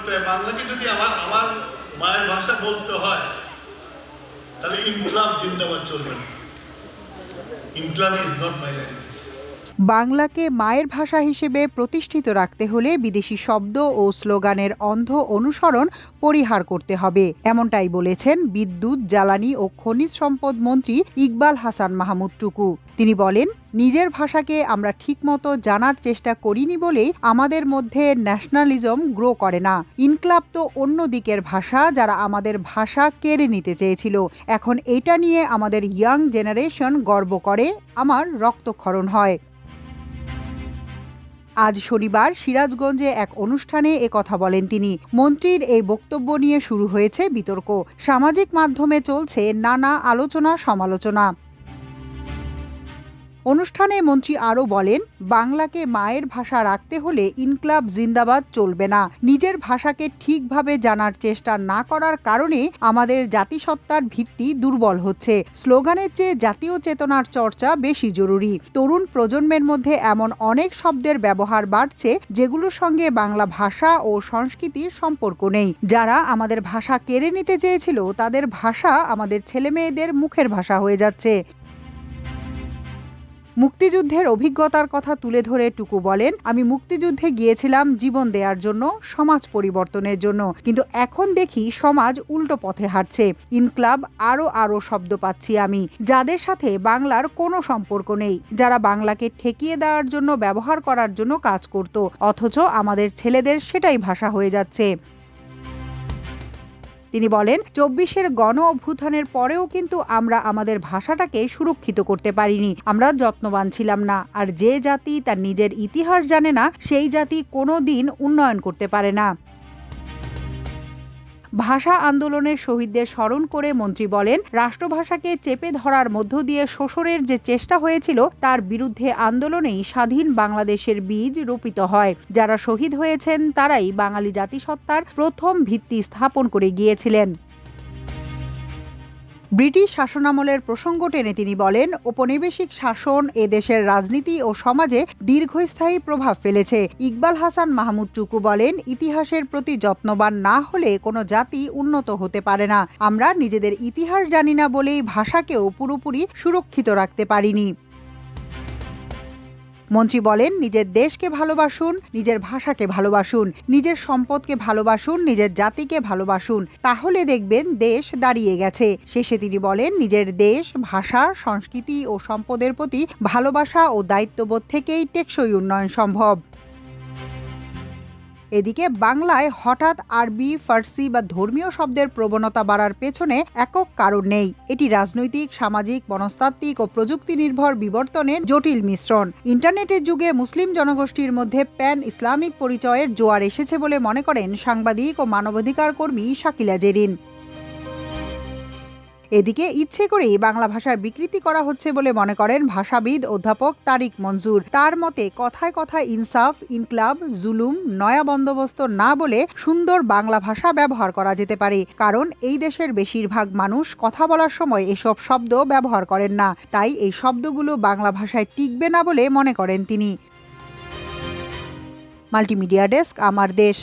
করতে হয়। বাংলাকে যদি আমার আমার মায়ের ভাষা বলতে হয় তাহলে ইনকলাব জিন্দাবাদ চলবে না। Inqilab is not my language. বাংলাকে মায়ের ভাষা হিসেবে প্রতিষ্ঠিত রাখতে হলে বিদেশি শব্দ ও স্লোগানের অন্ধ অনুসরণ পরিহার করতে হবে, এমনটাই বলেছেন বিদ্যুৎ, জ্বালানি ও খনিজ সম্পদ মন্ত্রী ইকবাল হাসান মাহমুদ টুকু। তিনি বলেন, নিজের ভাষাকে আমরা ঠিকমতো জানার চেষ্টা করিনি বলেই আমাদের মধ্যে ন্যাশনালিজম গ্রো করে না। ইনকলাব তো অন্য দিকের ভাষা, যারা আমাদের ভাষা কেড়ে নিতে চেয়েছিল। এখন এটা নিয়ে আমাদের ইয়াং জেনারেশন গর্ব করে, আমার রক্তক্ষরণ হয়। আজ শনিবার সিরাজগঞ্জে এক অনুষ্ঠানে কথা বলেন তিনি। মন্ত্রীর এই বক্তব্য নিয়ে শুরু হয়েছে বিতর্ক। সামাজিক মাধ্যমে চলছে নানা আলোচনা সমালোচনা। অনুষ্ঠানে মন্ত্রী আরও বলেন, বাংলাকে মায়ের ভাষা রাখতে হলে ইনকলাব জিন্দাবাদ চলবে না। নিজের ভাষাকে ঠিকভাবে জানার চেষ্টা না করার কারণে আমাদের জাতিসত্তার ভিত্তি দুর্বল হচ্ছে। স্লোগানের চেয়ে জাতীয় চেতনার চর্চা বেশি জরুরি। তরুণ প্রজন্মের মধ্যে এমন অনেক শব্দের ব্যবহার বাড়ছে যেগুলোর সঙ্গে বাংলা ভাষা ও সংস্কৃতির সম্পর্ক নেই। যারা আমাদের ভাষা কেড়ে নিতে চেয়েছিল তাদের ভাষা আমাদের ছেলেমেয়েদের মুখের ভাষা হয়ে যাচ্ছে। মুক্তিযুদ্ধের অভিজ্ঞতার কথা তুলে ধরে টুকু বলেন, আমি মুক্তিযুদ্ধে গিয়েছিলাম জীবন দেওয়ার জন্য, সমাজ পরিবর্তনের জন্য, কিন্তু এখন দেখি সমাজ উল্টো পথে হাঁটছে। ইনকলাব আরো শব্দ পাচ্ছি আমি, যাদের সাথে বাংলার কোনো সম্পর্ক নেই, যারা বাংলাকে ঠেকিয়ে দেওয়ার জন্য, ব্যবহার করার জন্য কাজ করত, অথচ আমাদের ছেলেদের সেটাই ভাষা হয়ে যাচ্ছে। তিনি বলেন, ২৪-এর গণ অভ্যুত্থানের পরেও কিন্তু আমরা আমাদের ভাষাটাকে সুরক্ষিত করতে পারিনি। আমরা যত্নবান ছিলাম না। আর যে জাতি তার নিজের ইতিহাস জানে না, সেই জাতি কোনো দিন উন্নয়ন করতে পারে না। ভাষা আন্দোলনের শহীদদের স্মরণ করে মন্ত্রী বলেন, রাষ্ট্রভাষাকে চেপে ধরার মধ্য দিয়ে শোষণের যে চেষ্টা হয়েছিল তার বিরুদ্ধে আন্দোলনেই স্বাধীন বাংলাদেশের বীজ রোপিত হয়। যারা শহীদ হয়েছেন তারাই বাঙালি জাতিসত্তার প্রথম ভিত্তি স্থাপন করে গিয়েছিলেন। ব্রিটিশ শাসনামলের প্রসঙ্গ টেনে তিনি বলেন, ঔপনিবেশিক শাসন এ দেশের রাজনীতি ও সমাজে দীর্ঘস্থায়ী প্রভাব ফেলেছে। ইকবাল হাসান মাহমুদ টুকু বলেন, ইতিহাসের প্রতি যত্নবান না হলে কোনো জাতি উন্নত হতে পারে না। আমরা নিজেদের ইতিহাস জানি না বলেই ভাষাকেও পুরোপুরি সুরক্ষিত রাখতে পারিনি। মন্ত্রী বলেন, নিজের দেশকে ভালোবাসুন, নিজের ভাষাকে ভালোবাসুন, নিজের সম্পদকে ভালোবাসুন, নিজের জাতিকে ভালোবাসুন, তাহলে দেখবেন দেশ দাঁড়িয়ে গেছে। শেষে তিনি বলেন, নিজের দেশ, ভাষা, সংস্কৃতি ও সম্পদের প্রতি ভালোবাসা ও দায়িত্ববোধ থেকেই টেকসই উন্নয়ন সম্ভব। এদিকে বাংলায় হঠাৎ আরবি, ফার্সি বা ধর্মীয় শব্দের প্রবণতা বাড়ার পেছনে একক কারণ নেই। এটি রাজনৈতিক, সামাজিক, মনস্তাত্ত্বিক ও প্রযুক্তি নির্ভর বিবর্তনের জটিল মিশ্রণ। ইন্টারনেটের যুগে মুসলিম জনগোষ্ঠীর মধ্যে প্যান ইসলামিক পরিচয়ের জোয়ার এসেছে বলে মনে করেন সাংবাদিক ও মানবাধিকার কর্মী শাকিলা জেরিন। এদিকে ইচ্ছে করেই বাংলা ভাষার বিকৃতি করা হচ্ছে বলে মনে করেন ভাষাবিদ অধ্যাপক তারিক মনজুর। তার মতে, কথায় কথায় ইনসাফ, ইনকলাব, জুলুম, নয়া বন্দোবস্ত না বলে সুন্দর বাংলা ভাষা ব্যবহার করা যেতে পারে। কারণ এই দেশের বেশিরভাগ মানুষ কথা বলার সময় এসব শব্দ ব্যবহার করেন না। তাই এই শব্দগুলো বাংলা ভাষায় টিকবে না বলে মনে করেন তিনি। মাল্টিমিডিয়া ডেস্ক, আমার দেশ।